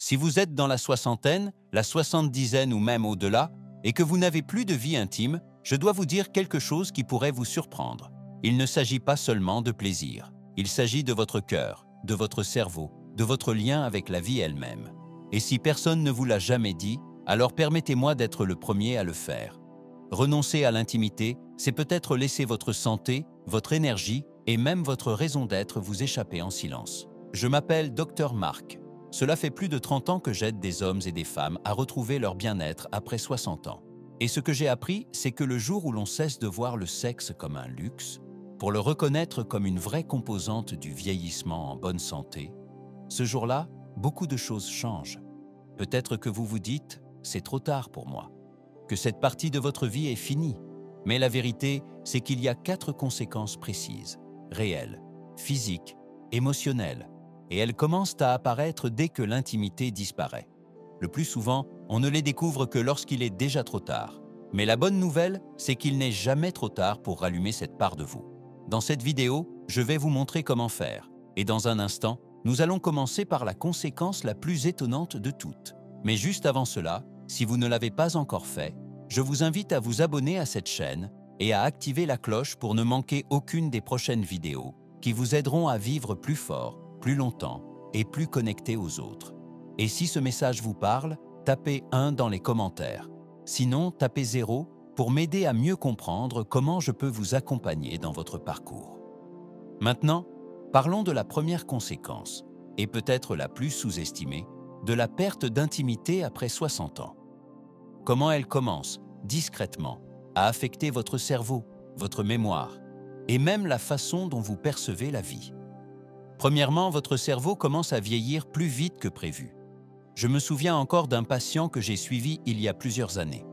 Si vous êtes dans la soixantaine, la soixante-dizaine ou même au-delà, et que vous n'avez plus de vie intime, je dois vous dire quelque chose qui pourrait vous surprendre. Il ne s'agit pas seulement de plaisir. Il s'agit de votre cœur, de votre cerveau, de votre lien avec la vie elle-même. Et si personne ne vous l'a jamais dit, alors permettez-moi d'être le premier à le faire. Renoncer à l'intimité, c'est peut-être laisser votre santé, votre énergie et même votre raison d'être vous échapper en silence. Je m'appelle Dr Marc. Cela fait plus de 30 ans que j'aide des hommes et des femmes à retrouver leur bien-être après 60 ans. Et ce que j'ai appris, c'est que le jour où l'on cesse de voir le sexe comme un luxe, pour le reconnaître comme une vraie composante du vieillissement en bonne santé, ce jour-là, beaucoup de choses changent. Peut-être que vous vous dites « c'est trop tard pour moi », que cette partie de votre vie est finie. Mais la vérité, c'est qu'il y a 4 conséquences précises, réelles, physiques, émotionnelles, et elles commencent à apparaître dès que l'intimité disparaît. Le plus souvent, on ne les découvre que lorsqu'il est déjà trop tard. Mais la bonne nouvelle, c'est qu'il n'est jamais trop tard pour rallumer cette part de vous. Dans cette vidéo, je vais vous montrer comment faire. Et dans un instant, nous allons commencer par la conséquence la plus étonnante de toutes. Mais juste avant cela, si vous ne l'avez pas encore fait, je vous invite à vous abonner à cette chaîne et à activer la cloche pour ne manquer aucune des prochaines vidéos qui vous aideront à vivre plus fort, plus longtemps et plus connecté aux autres. Et si ce message vous parle, tapez 1 dans les commentaires. Sinon, tapez 0 pour m'aider à mieux comprendre comment je peux vous accompagner dans votre parcours. Maintenant, parlons de la première conséquence, et peut-être la plus sous-estimée, de la perte d'intimité après 60 ans. Comment elle commence, discrètement, à affecter votre cerveau, votre mémoire, et même la façon dont vous percevez la vie. Premièrement, votre cerveau commence à vieillir plus vite que prévu. Je me souviens encore d'un patient que j'ai suivi il y a plusieurs années.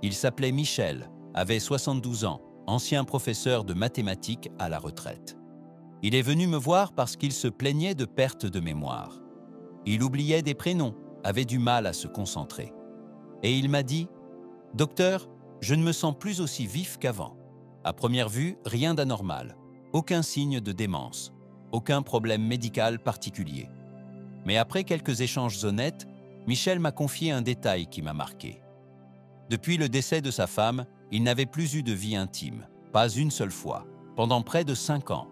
Il s'appelait Michel, avait 72 ans, ancien professeur de mathématiques à la retraite. Il est venu me voir parce qu'il se plaignait de perte de mémoire. Il oubliait des prénoms, avait du mal à se concentrer. Et il m'a dit « Docteur, je ne me sens plus aussi vif qu'avant. À première vue, rien d'anormal, aucun signe de démence, aucun problème médical particulier. » Mais après quelques échanges honnêtes, Michel m'a confié un détail qui m'a marqué. Depuis le décès de sa femme, il n'avait plus eu de vie intime, pas une seule fois, pendant près de 5 ans.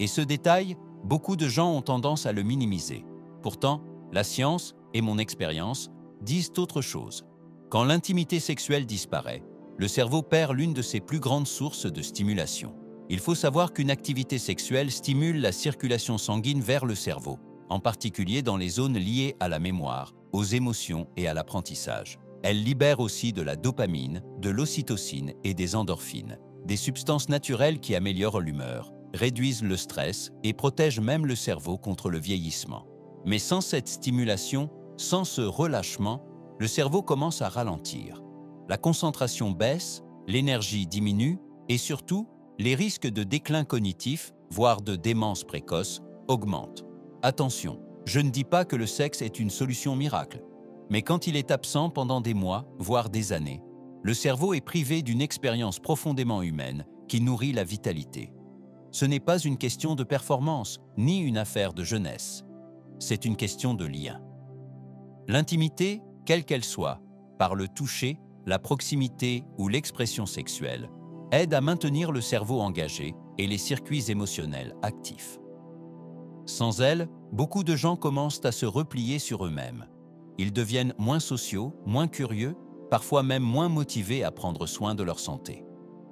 Et ce détail, beaucoup de gens ont tendance à le minimiser. Pourtant, la science et mon expérience disent autre chose. Quand l'intimité sexuelle disparaît, le cerveau perd l'une de ses plus grandes sources de stimulation. Il faut savoir qu'une activité sexuelle stimule la circulation sanguine vers le cerveau, en particulier dans les zones liées à la mémoire, aux émotions et à l'apprentissage. Elle libère aussi de la dopamine, de l'ocytocine et des endorphines, des substances naturelles qui améliorent l'humeur, réduisent le stress et protègent même le cerveau contre le vieillissement. Mais sans cette stimulation, sans ce relâchement, le cerveau commence à ralentir. La concentration baisse, l'énergie diminue et surtout, les risques de déclin cognitif, voire de démence précoce, augmentent. Attention, je ne dis pas que le sexe est une solution miracle, mais quand il est absent pendant des mois, voire des années, le cerveau est privé d'une expérience profondément humaine qui nourrit la vitalité. Ce n'est pas une question de performance, ni une affaire de jeunesse. C'est une question de lien. L'intimité, quelle qu'elle soit, par le toucher, la proximité ou l'expression sexuelle, aide à maintenir le cerveau engagé et les circuits émotionnels actifs. Sans elle, beaucoup de gens commencent à se replier sur eux-mêmes. Ils deviennent moins sociaux, moins curieux, parfois même moins motivés à prendre soin de leur santé.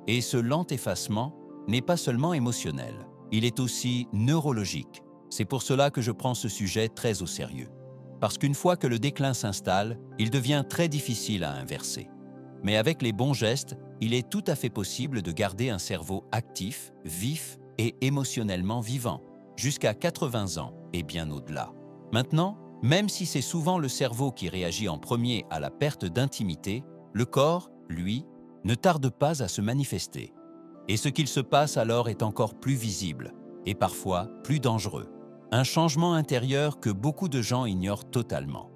Et ce lent effacement n'est pas seulement émotionnel, il est aussi neurologique. C'est pour cela que je prends ce sujet très au sérieux. Parce qu'une fois que le déclin s'installe, il devient très difficile à inverser. Mais avec les bons gestes, il est tout à fait possible de garder un cerveau actif, vif et émotionnellement vivant, jusqu'à 80 ans et bien au-delà. Maintenant, même si c'est souvent le cerveau qui réagit en premier à la perte d'intimité, le corps, lui, ne tarde pas à se manifester. Et ce qu'il se passe alors est encore plus visible et parfois plus dangereux. Un changement intérieur que beaucoup de gens ignorent totalement.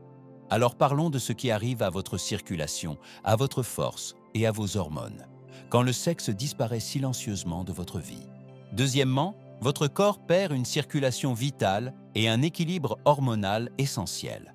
Alors parlons de ce qui arrive à votre circulation, à votre force et à vos hormones, quand le sexe disparaît silencieusement de votre vie. Deuxièmement, votre corps perd une circulation vitale et un équilibre hormonal essentiel.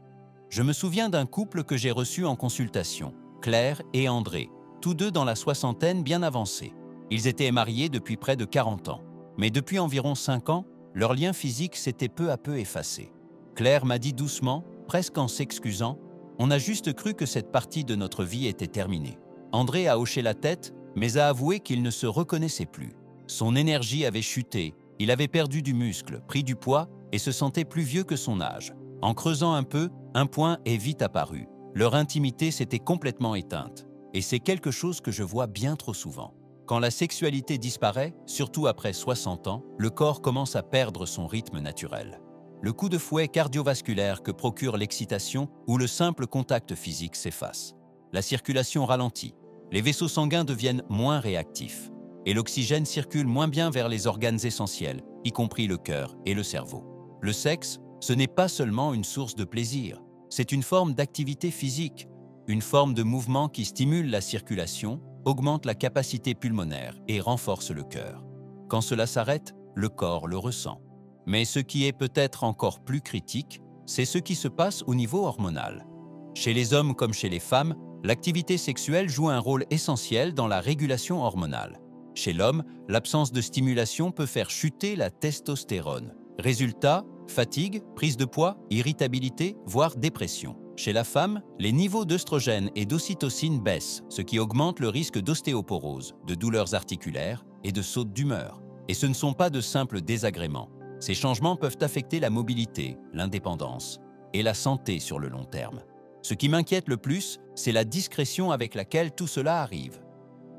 Je me souviens d'un couple que j'ai reçu en consultation, Claire et André, tous deux dans la soixantaine bien avancée. Ils étaient mariés depuis près de 40 ans, mais depuis environ 5 ans, leur lien physique s'était peu à peu effacé. Claire m'a dit doucement, presque en s'excusant, « On a juste cru que cette partie de notre vie était terminée. » André a hoché la tête, mais a avoué qu'il ne se reconnaissait plus. Son énergie avait chuté, il avait perdu du muscle, pris du poids et se sentait plus vieux que son âge. En creusant un peu, un point est vite apparu. Leur intimité s'était complètement éteinte. Et c'est quelque chose que je vois bien trop souvent. Quand la sexualité disparaît, surtout après 60 ans, le corps commence à perdre son rythme naturel. Le coup de fouet cardiovasculaire que procure l'excitation ou le simple contact physique s'efface. La circulation ralentit, les vaisseaux sanguins deviennent moins réactifs et l'oxygène circule moins bien vers les organes essentiels, y compris le cœur et le cerveau. Le sexe, ce n'est pas seulement une source de plaisir, c'est une forme d'activité physique, une forme de mouvement qui stimule la circulation, augmente la capacité pulmonaire et renforce le cœur. Quand cela s'arrête, le corps le ressent. Mais ce qui est peut-être encore plus critique, c'est ce qui se passe au niveau hormonal. Chez les hommes comme chez les femmes, l'activité sexuelle joue un rôle essentiel dans la régulation hormonale. Chez l'homme, l'absence de stimulation peut faire chuter la testostérone. Résultat, fatigue, prise de poids, irritabilité, voire dépression. Chez la femme, les niveaux d'œstrogène et d'ocytocine baissent, ce qui augmente le risque d'ostéoporose, de douleurs articulaires et de sautes d'humeur. Et ce ne sont pas de simples désagréments. Ces changements peuvent affecter la mobilité, l'indépendance et la santé sur le long terme. Ce qui m'inquiète le plus, c'est la discrétion avec laquelle tout cela arrive.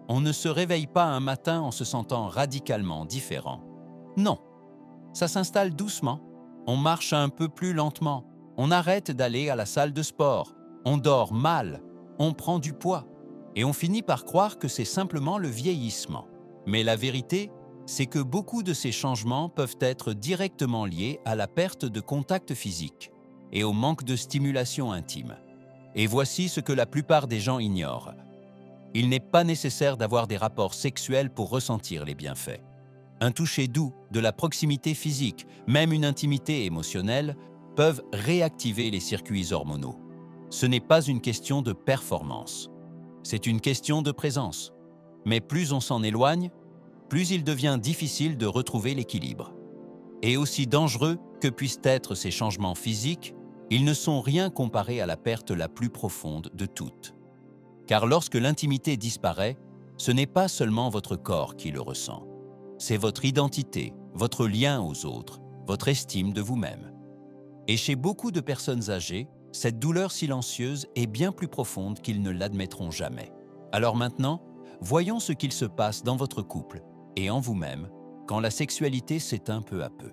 On ne se réveille pas un matin en se sentant radicalement différent. Non, ça s'installe doucement. On marche un peu plus lentement. On arrête d'aller à la salle de sport. On dort mal. On prend du poids. Et on finit par croire que c'est simplement le vieillissement. Mais la vérité, c'est que beaucoup de ces changements peuvent être directement liés à la perte de contact physique et au manque de stimulation intime. Et voici ce que la plupart des gens ignorent. Il n'est pas nécessaire d'avoir des rapports sexuels pour ressentir les bienfaits. Un toucher doux, de la proximité physique, même une intimité émotionnelle, peuvent réactiver les circuits hormonaux. Ce n'est pas une question de performance, c'est une question de présence. Mais plus on s'en éloigne, plus il devient difficile de retrouver l'équilibre. Et aussi dangereux que puissent être ces changements physiques, ils ne sont rien comparés à la perte la plus profonde de toutes. Car lorsque l'intimité disparaît, ce n'est pas seulement votre corps qui le ressent. C'est votre identité, votre lien aux autres, votre estime de vous-même. Et chez beaucoup de personnes âgées, cette douleur silencieuse est bien plus profonde qu'ils ne l'admettront jamais. Alors maintenant, voyons ce qu'il se passe dans votre couple et en vous-même quand la sexualité s'éteint peu à peu.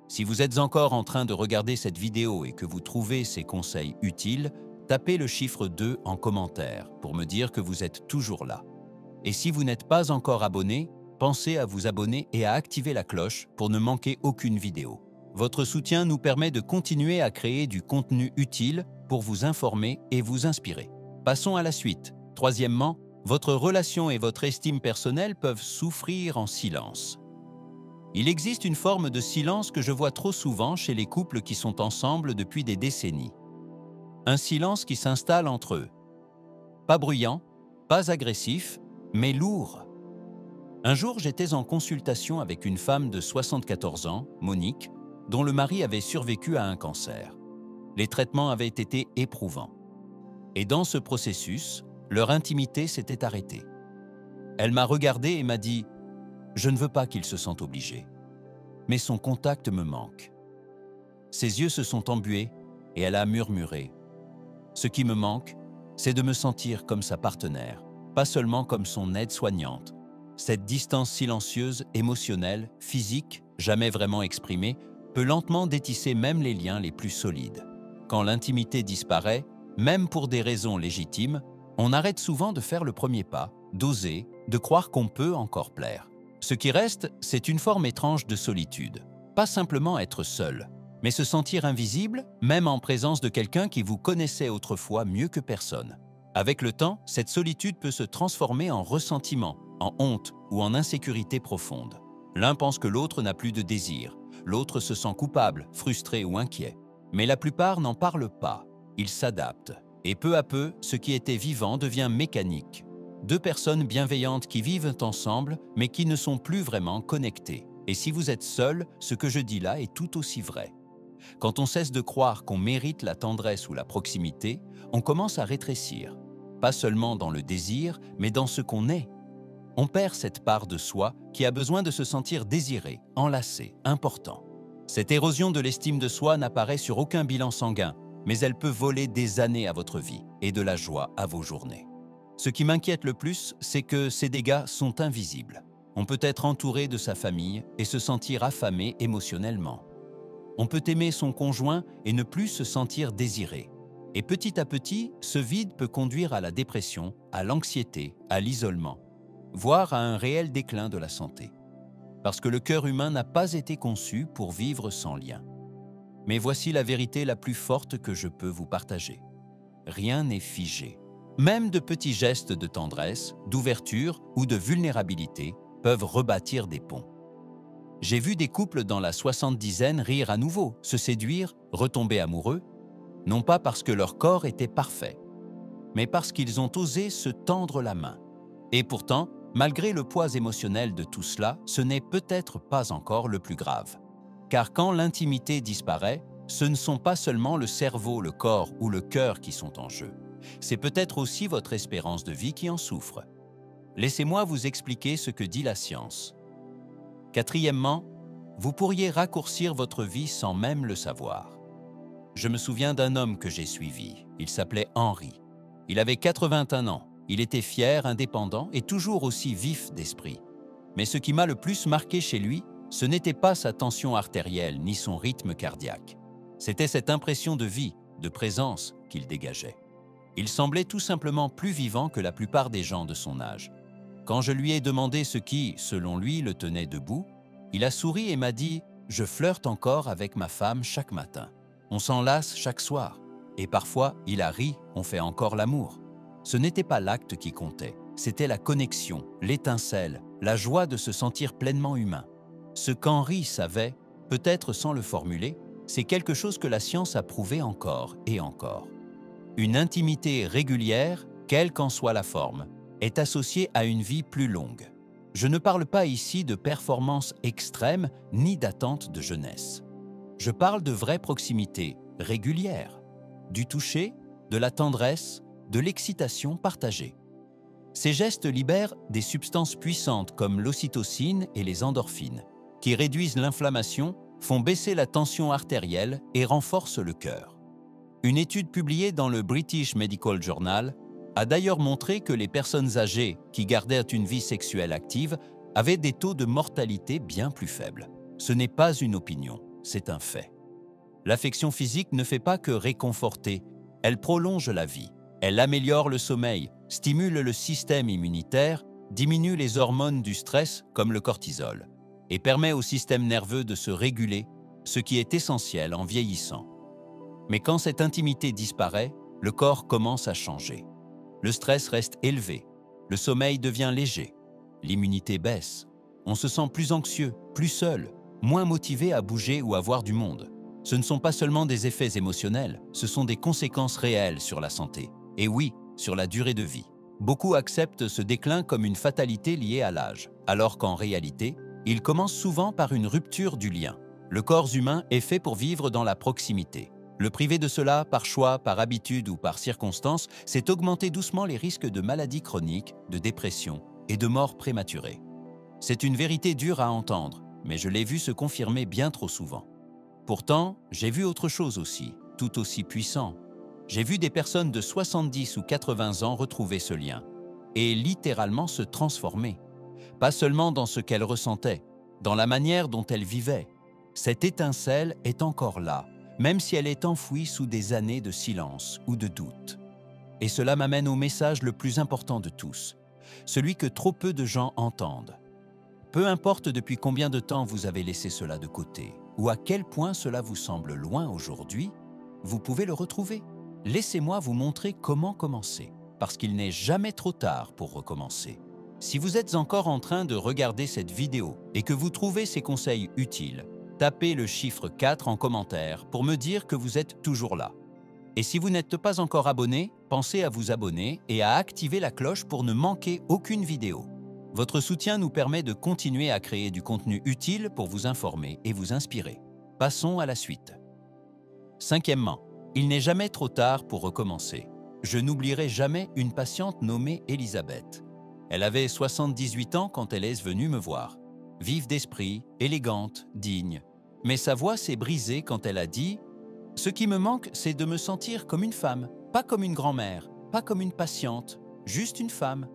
Si vous êtes encore en train de regarder cette vidéo et que vous trouvez ces conseils utiles, tapez le chiffre 2 en commentaire pour me dire que vous êtes toujours là. Et si vous n'êtes pas encore abonné, pensez à vous abonner et à activer la cloche pour ne manquer aucune vidéo. Votre soutien nous permet de continuer à créer du contenu utile pour vous informer et vous inspirer. Passons à la suite. Troisièmement, votre relation et votre estime personnelle peuvent souffrir en silence. Il existe une forme de silence que je vois trop souvent chez les couples qui sont ensemble depuis des décennies. Un silence qui s'installe entre eux. Pas bruyant, pas agressif, mais lourd. Un jour, j'étais en consultation avec une femme de 74 ans, Monique, dont le mari avait survécu à un cancer. Les traitements avaient été éprouvants. Et dans ce processus, leur intimité s'était arrêtée. Elle m'a regardé et m'a dit « Je ne veux pas qu'il se sente obligé, mais son contact me manque. » Ses yeux se sont embués et elle a murmuré « Ce qui me manque, c'est de me sentir comme sa partenaire, pas seulement comme son aide-soignante. » Cette distance silencieuse, émotionnelle, physique, jamais vraiment exprimée, peut lentement détisser même les liens les plus solides. Quand l'intimité disparaît, même pour des raisons légitimes, on arrête souvent de faire le premier pas, d'oser, de croire qu'on peut encore plaire. Ce qui reste, c'est une forme étrange de solitude. Pas simplement être seul, mais se sentir invisible, même en présence de quelqu'un qui vous connaissait autrefois mieux que personne. Avec le temps, cette solitude peut se transformer en ressentiment, en honte ou en insécurité profonde. L'un pense que l'autre n'a plus de désir, l'autre se sent coupable, frustré ou inquiet. Mais la plupart n'en parlent pas. Ils s'adaptent, et peu à peu, ce qui était vivant devient mécanique. Deux personnes bienveillantes qui vivent ensemble, mais qui ne sont plus vraiment connectées. Et si vous êtes seul, ce que je dis là est tout aussi vrai. Quand on cesse de croire qu'on mérite la tendresse ou la proximité, on commence à rétrécir. Pas seulement dans le désir, mais dans ce qu'on est. On perd cette part de soi qui a besoin de se sentir désiré, enlacé, important. Cette érosion de l'estime de soi n'apparaît sur aucun bilan sanguin, mais elle peut voler des années à votre vie et de la joie à vos journées. Ce qui m'inquiète le plus, c'est que ces dégâts sont invisibles. On peut être entouré de sa famille et se sentir affamé émotionnellement. On peut aimer son conjoint et ne plus se sentir désiré. Et petit à petit, ce vide peut conduire à la dépression, à l'anxiété, à l'isolement, voire à un réel déclin de la santé. Parce que le cœur humain n'a pas été conçu pour vivre sans lien. Mais voici la vérité la plus forte que je peux vous partager. Rien n'est figé. Même de petits gestes de tendresse, d'ouverture ou de vulnérabilité peuvent rebâtir des ponts. J'ai vu des couples dans la soixante-dizaine rire à nouveau, se séduire, retomber amoureux, non pas parce que leur corps était parfait, mais parce qu'ils ont osé se tendre la main. Et pourtant, malgré le poids émotionnel de tout cela, ce n'est peut-être pas encore le plus grave. Car quand l'intimité disparaît, ce ne sont pas seulement le cerveau, le corps ou le cœur qui sont en jeu. C'est peut-être aussi votre espérance de vie qui en souffre. Laissez-moi vous expliquer ce que dit la science. Quatrièmement, vous pourriez raccourcir votre vie sans même le savoir. Je me souviens d'un homme que j'ai suivi. Il s'appelait Henri. Il avait 81 ans. Il était fier, indépendant et toujours aussi vif d'esprit. Mais ce qui m'a le plus marqué chez lui, ce n'était pas sa tension artérielle ni son rythme cardiaque. C'était cette impression de vie, de présence qu'il dégageait. Il semblait tout simplement plus vivant que la plupart des gens de son âge. Quand je lui ai demandé ce qui, selon lui, le tenait debout, il a souri et m'a dit « Je flirte encore avec ma femme chaque matin. On s'enlace chaque soir. Et parfois, il a ri, on fait encore l'amour. » Ce n'était pas l'acte qui comptait, c'était la connexion, l'étincelle, la joie de se sentir pleinement humain. Ce qu'Henri savait, peut-être sans le formuler, c'est quelque chose que la science a prouvé encore et encore. Une intimité régulière, quelle qu'en soit la forme, est associée à une vie plus longue. Je ne parle pas ici de performance extrême ni d'attente de jeunesse. Je parle de vraie proximité régulière, du toucher, de la tendresse, de l'excitation partagée. Ces gestes libèrent des substances puissantes comme l'ocytocine et les endorphines, qui réduisent l'inflammation, font baisser la tension artérielle et renforcent le cœur. Une étude publiée dans le British Medical Journal a d'ailleurs montré que les personnes âgées qui gardaient une vie sexuelle active avaient des taux de mortalité bien plus faibles. Ce n'est pas une opinion, c'est un fait. L'affection physique ne fait pas que réconforter, elle prolonge la vie. Elle améliore le sommeil, stimule le système immunitaire, diminue les hormones du stress comme le cortisol et permet au système nerveux de se réguler, ce qui est essentiel en vieillissant. Mais quand cette intimité disparaît, le corps commence à changer. Le stress reste élevé, le sommeil devient léger, l'immunité baisse, on se sent plus anxieux, plus seul, moins motivé à bouger ou à voir du monde. Ce ne sont pas seulement des effets émotionnels, ce sont des conséquences réelles sur la santé. Et oui, sur la durée de vie. Beaucoup acceptent ce déclin comme une fatalité liée à l'âge, alors qu'en réalité, il commence souvent par une rupture du lien. Le corps humain est fait pour vivre dans la proximité. Le priver de cela, par choix, par habitude ou par circonstance, c'est augmenter doucement les risques de maladies chroniques, de dépression et de mort prématurée. C'est une vérité dure à entendre, mais je l'ai vu se confirmer bien trop souvent. Pourtant, j'ai vu autre chose aussi, tout aussi puissant. J'ai vu des personnes de 70 ou 80 ans retrouver ce lien et littéralement se transformer. Pas seulement dans ce qu'elles ressentaient, dans la manière dont elles vivaient. Cette étincelle est encore là, même si elle est enfouie sous des années de silence ou de doute. Et cela m'amène au message le plus important de tous, celui que trop peu de gens entendent. Peu importe depuis combien de temps vous avez laissé cela de côté, ou à quel point cela vous semble loin aujourd'hui, vous pouvez le retrouver. Laissez-moi vous montrer comment commencer, parce qu'il n'est jamais trop tard pour recommencer. Si vous êtes encore en train de regarder cette vidéo et que vous trouvez ces conseils utiles, tapez le chiffre 4 en commentaire pour me dire que vous êtes toujours là. Et si vous n'êtes pas encore abonné, pensez à vous abonner et à activer la cloche pour ne manquer aucune vidéo. Votre soutien nous permet de continuer à créer du contenu utile pour vous informer et vous inspirer. Passons à la suite. Cinquièmement, il n'est jamais trop tard pour recommencer. Je n'oublierai jamais une patiente nommée Elisabeth. Elle avait 78 ans quand elle est venue me voir. Vive d'esprit, élégante, digne. Mais sa voix s'est brisée quand elle a dit « Ce qui me manque, c'est de me sentir comme une femme, pas comme une grand-mère, pas comme une patiente, juste une femme. »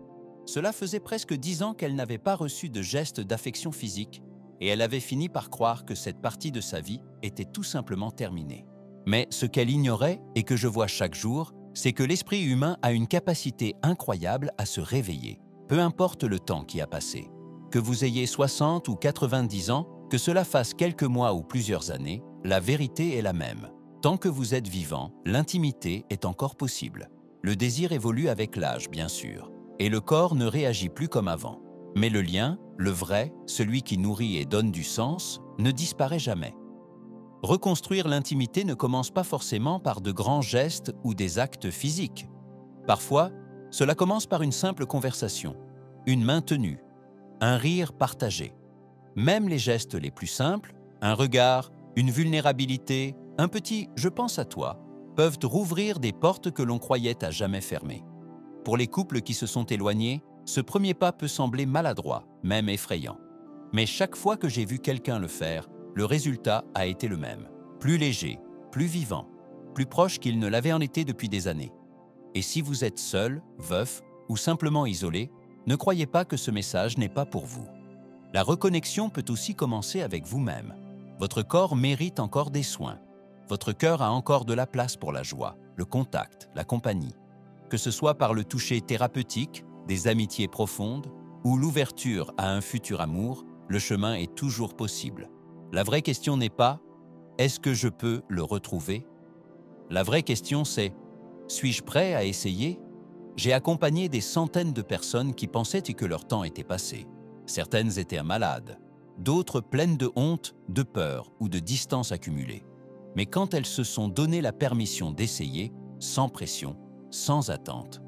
Cela faisait presque 10 ans qu'elle n'avait pas reçu de geste d'affection physique et elle avait fini par croire que cette partie de sa vie était tout simplement terminée. Mais ce qu'elle ignorait et que je vois chaque jour, c'est que l'esprit humain a une capacité incroyable à se réveiller, peu importe le temps qui a passé. Que vous ayez 60 ou 90 ans, que cela fasse quelques mois ou plusieurs années, la vérité est la même. Tant que vous êtes vivant, l'intimité est encore possible. Le désir évolue avec l'âge, bien sûr, et le corps ne réagit plus comme avant. Mais le lien, le vrai, celui qui nourrit et donne du sens, ne disparaît jamais. Reconstruire l'intimité ne commence pas forcément par de grands gestes ou des actes physiques. Parfois, cela commence par une simple conversation, une main tenue, un rire partagé. Même les gestes les plus simples, un regard, une vulnérabilité, un petit « je pense à toi » peuvent rouvrir des portes que l'on croyait à jamais fermées. Pour les couples qui se sont éloignés, ce premier pas peut sembler maladroit, même effrayant. Mais chaque fois que j'ai vu quelqu'un le faire, le résultat a été le même. Plus léger, plus vivant, plus proche qu'il ne l'avait en été depuis des années. Et si vous êtes seul, veuf ou simplement isolé, ne croyez pas que ce message n'est pas pour vous. La reconnexion peut aussi commencer avec vous-même. Votre corps mérite encore des soins. Votre cœur a encore de la place pour la joie, le contact, la compagnie. Que ce soit par le toucher thérapeutique, des amitiés profondes ou l'ouverture à un futur amour, le chemin est toujours possible. La vraie question n'est pas « est-ce que je peux le retrouver ?» La vraie question c'est « suis-je prêt à essayer ?» J'ai accompagné des centaines de personnes qui pensaient que leur temps était passé. Certaines étaient malades, d'autres pleines de honte, de peur ou de distance accumulée. Mais quand elles se sont donné la permission d'essayer, sans pression, sans attente,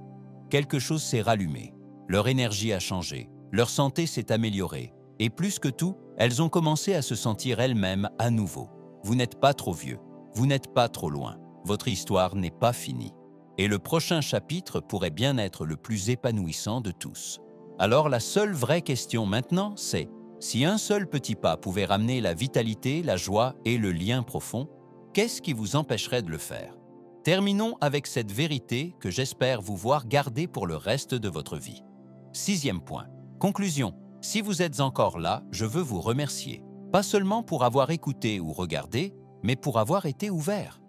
quelque chose s'est rallumé. Leur énergie a changé, leur santé s'est améliorée. Et plus que tout, elles ont commencé à se sentir elles-mêmes à nouveau. Vous n'êtes pas trop vieux, vous n'êtes pas trop loin. Votre histoire n'est pas finie. Et le prochain chapitre pourrait bien être le plus épanouissant de tous. Alors la seule vraie question maintenant, c'est si un seul petit pas pouvait ramener la vitalité, la joie et le lien profond, qu'est-ce qui vous empêcherait de le faire? Terminons avec cette vérité que j'espère vous voir garder pour le reste de votre vie. Sixième point. Conclusion. Si vous êtes encore là, je veux vous remercier. Pas seulement pour avoir écouté ou regardé, mais pour avoir été ouvert.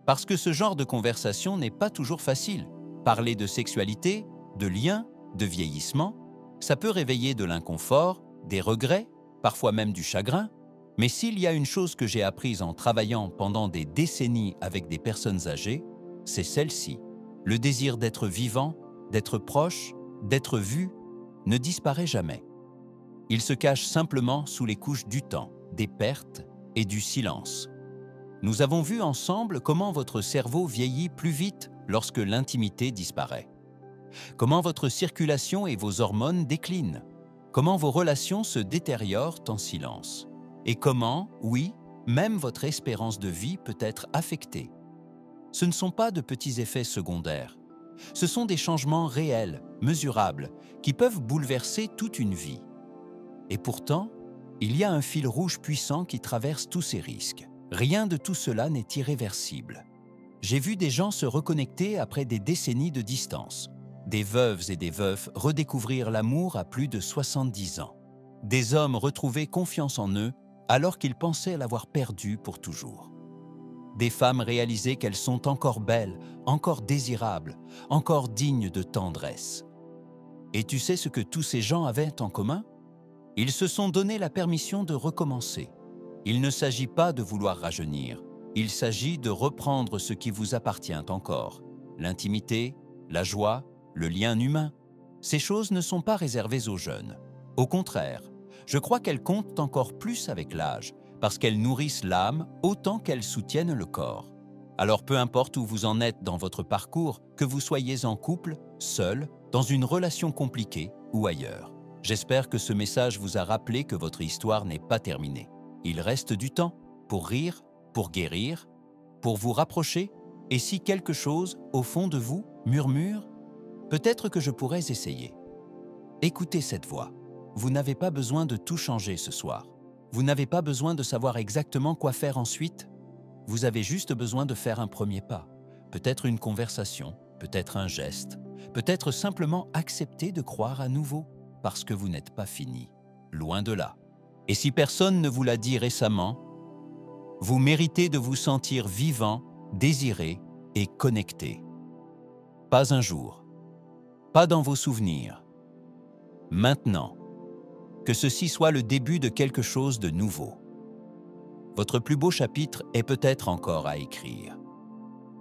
Parce que ce genre de conversation n'est pas toujours facile. Parler de sexualité, de liens, de vieillissement, ça peut réveiller de l'inconfort, des regrets, parfois même du chagrin. Mais s'il y a une chose que j'ai apprise en travaillant pendant des décennies avec des personnes âgées, c'est celle-ci. Le désir d'être vivant, d'être proche, d'être vu, ne disparaît jamais. Il se cache simplement sous les couches du temps, des pertes et du silence. Nous avons vu ensemble comment votre cerveau vieillit plus vite lorsque l'intimité disparaît. Comment votre circulation et vos hormones déclinent. Comment vos relations se détériorent en silence. Et comment, oui, même votre espérance de vie peut être affectée. Ce ne sont pas de petits effets secondaires. Ce sont des changements réels, mesurables, qui peuvent bouleverser toute une vie. Et pourtant, il y a un fil rouge puissant qui traverse tous ces risques. Rien de tout cela n'est irréversible. J'ai vu des gens se reconnecter après des décennies de distance. Des veuves et des veufs redécouvrir l'amour à plus de 70 ans. Des hommes retrouver confiance en eux alors qu'ils pensaient l'avoir perdu pour toujours. Des femmes réaliser qu'elles sont encore belles, encore désirables, encore dignes de tendresse. Et tu sais ce que tous ces gens avaient en commun? Ils se sont donné la permission de recommencer. Il ne s'agit pas de vouloir rajeunir, il s'agit de reprendre ce qui vous appartient encore. L'intimité, la joie, le lien humain. Ces choses ne sont pas réservées aux jeunes. Au contraire, je crois qu'elles comptent encore plus avec l'âge, parce qu'elles nourrissent l'âme autant qu'elles soutiennent le corps. Alors peu importe où vous en êtes dans votre parcours, que vous soyez en couple, seul, dans une relation compliquée ou ailleurs, j'espère que ce message vous a rappelé que votre histoire n'est pas terminée. Il reste du temps pour rire, pour guérir, pour vous rapprocher, et si quelque chose, au fond de vous, murmure, peut-être que je pourrais essayer. Écoutez cette voix. Vous n'avez pas besoin de tout changer ce soir. Vous n'avez pas besoin de savoir exactement quoi faire ensuite. Vous avez juste besoin de faire un premier pas. Peut-être une conversation, peut-être un geste, peut-être simplement accepter de croire à nouveau, parce que vous n'êtes pas fini. Loin de là. Et si personne ne vous l'a dit récemment, vous méritez de vous sentir vivant, désiré et connecté. Pas un jour, pas dans vos souvenirs. Maintenant, que ceci soit le début de quelque chose de nouveau. Votre plus beau chapitre est peut-être encore à écrire.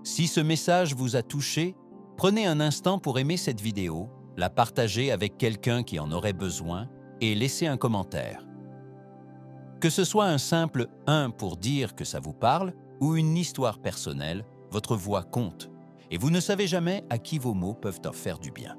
Si ce message vous a touché, prenez un instant pour aimer cette vidéo, la partager avec quelqu'un qui en aurait besoin et laissez un commentaire. Que ce soit un simple « 1 » pour dire que ça vous parle ou une histoire personnelle, votre voix compte et vous ne savez jamais à qui vos mots peuvent en faire du bien.